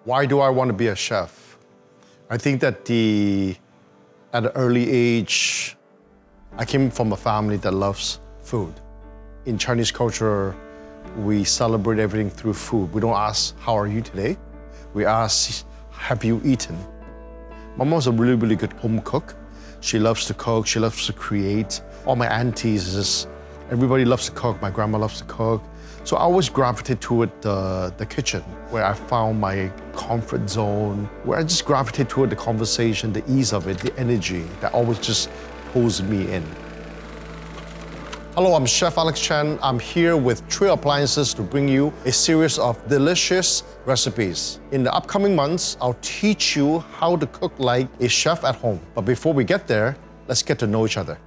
Why do I want to be a chef? I think that at an early age, I came from a family that loves food. In Chinese culture, we celebrate everything through food. We don't ask, how are you today? We ask, have you eaten? My mom's a really, really good home cook. She loves to cook, she loves to create. All my aunties, everybody loves to cook. My grandma loves to cook. So I always gravitate toward the kitchen, where I found my comfort zone, where I just gravitate toward the conversation, the ease of it, the energy that always just pulls me in. Hello, I'm Chef Alex Chen. I'm here with Trio Appliances to bring you a series of delicious recipes. In the upcoming months, I'll teach you how to cook like a chef at home. But before we get there, let's get to know each other.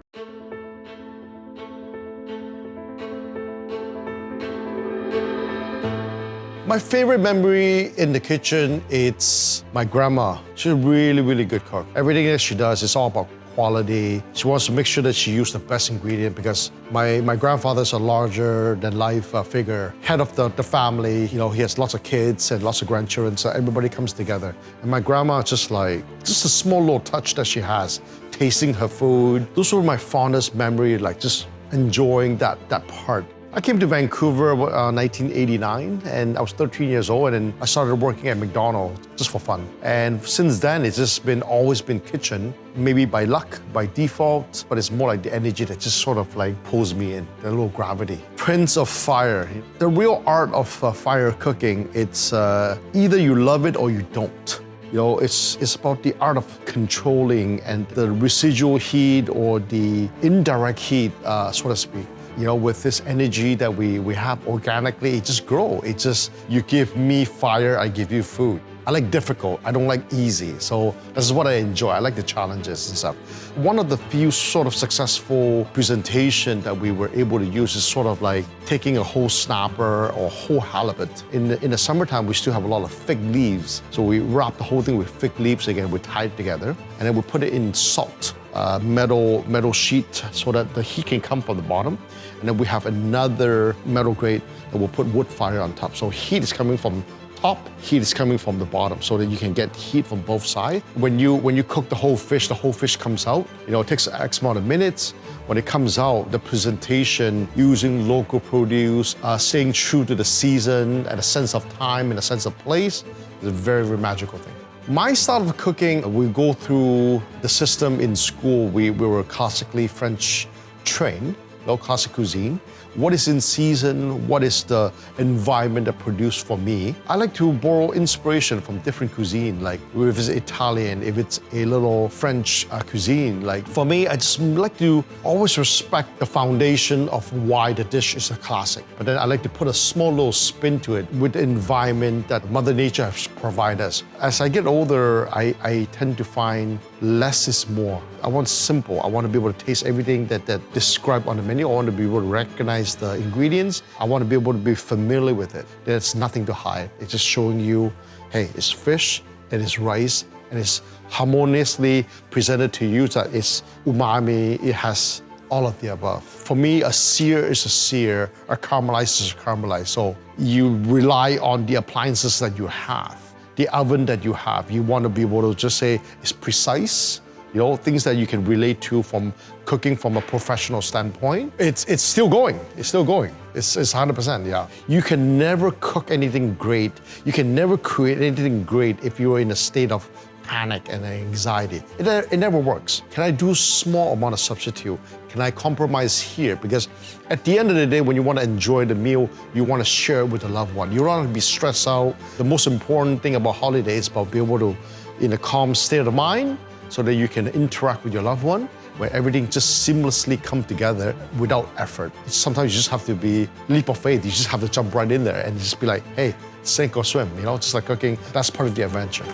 My favorite memory in the kitchen, it's my grandma. She's a really, really good cook. Everything that she does is all about quality. She wants to make sure that she used the best ingredient because my grandfather's a larger-than-life figure, head of the family. You know, he has lots of kids and lots of grandchildren, so everybody comes together. And my grandma, just a small little touch that she has, tasting her food. Those were my fondest memory, like just enjoying that part. I came to Vancouver in 1989, and I was 13 years old, and then I started working at McDonald's just for fun. And since then, it's just always been kitchen, maybe by luck, by default, but it's more like the energy that just sort of like pulls me in, the little gravity. Prince of Fire. The real art of fire cooking, it's either you love it or you don't. You know, it's about the art of controlling and the residual heat or the indirect heat, so to speak. You know, with this energy that we have organically, it just grows. It just, you give me fire, I give you food. I like difficult, I don't like easy. So this is what I enjoy. I like the challenges and stuff. One of the few sort of successful presentation that we were able to use is sort of like taking a whole snapper or whole halibut. In the summertime, we still have a lot of fig leaves. So we wrap the whole thing with fig leaves again, we tie it together, and then we put it in salt. Metal sheet so that the heat can come from the bottom. And then we have another metal grate that we'll put wood fire on top. So heat is coming from top, heat is coming from the bottom so that you can get heat from both sides. When you cook the whole fish comes out. You know, it takes X amount of minutes. When it comes out, the presentation using local produce, staying true to the season and a sense of time and a sense of place is a very, very magical thing. My style of cooking, we go through the system in school. We were classically French trained, classic cuisine. What is in season? What is the environment that produced for me? I like to borrow inspiration from different cuisine, like if it's Italian, if it's a little French cuisine. Like for me, I just like to always respect the foundation of why the dish is a classic. But then I like to put a small little spin to it with the environment that Mother Nature has provided us. As I get older, I tend to find less is more. I want simple. I want to be able to taste everything that described on the menu. I want to be able to recognize the ingredients. I want to be able to be familiar with it. There's nothing to hide. It's just showing you, hey, it's fish, it is rice, and it's harmoniously presented to you that it's umami, it has all of the above. For me, a sear is a sear, a caramelized is a caramelized. So you rely on the appliances that you have. The oven that you have, you want to be able to just say it's precise, you know, things that you can relate to from cooking from a professional standpoint. It's still going, it's 100%, yeah. You can never cook anything great, you can never create anything great if you're in a state of panic and anxiety. It never works. Can I do small amount of substitute? Can I compromise here? Because at the end of the day, when you want to enjoy the meal, you want to share it with a loved one. You don't want to be stressed out. The most important thing about holidays is about being able to, in a calm state of mind, so that you can interact with your loved one, where everything just seamlessly come together without effort. Sometimes you just have to be leap of faith. You just have to jump right in there and just be like, hey, sink or swim, you know, just like cooking. That's part of the adventure.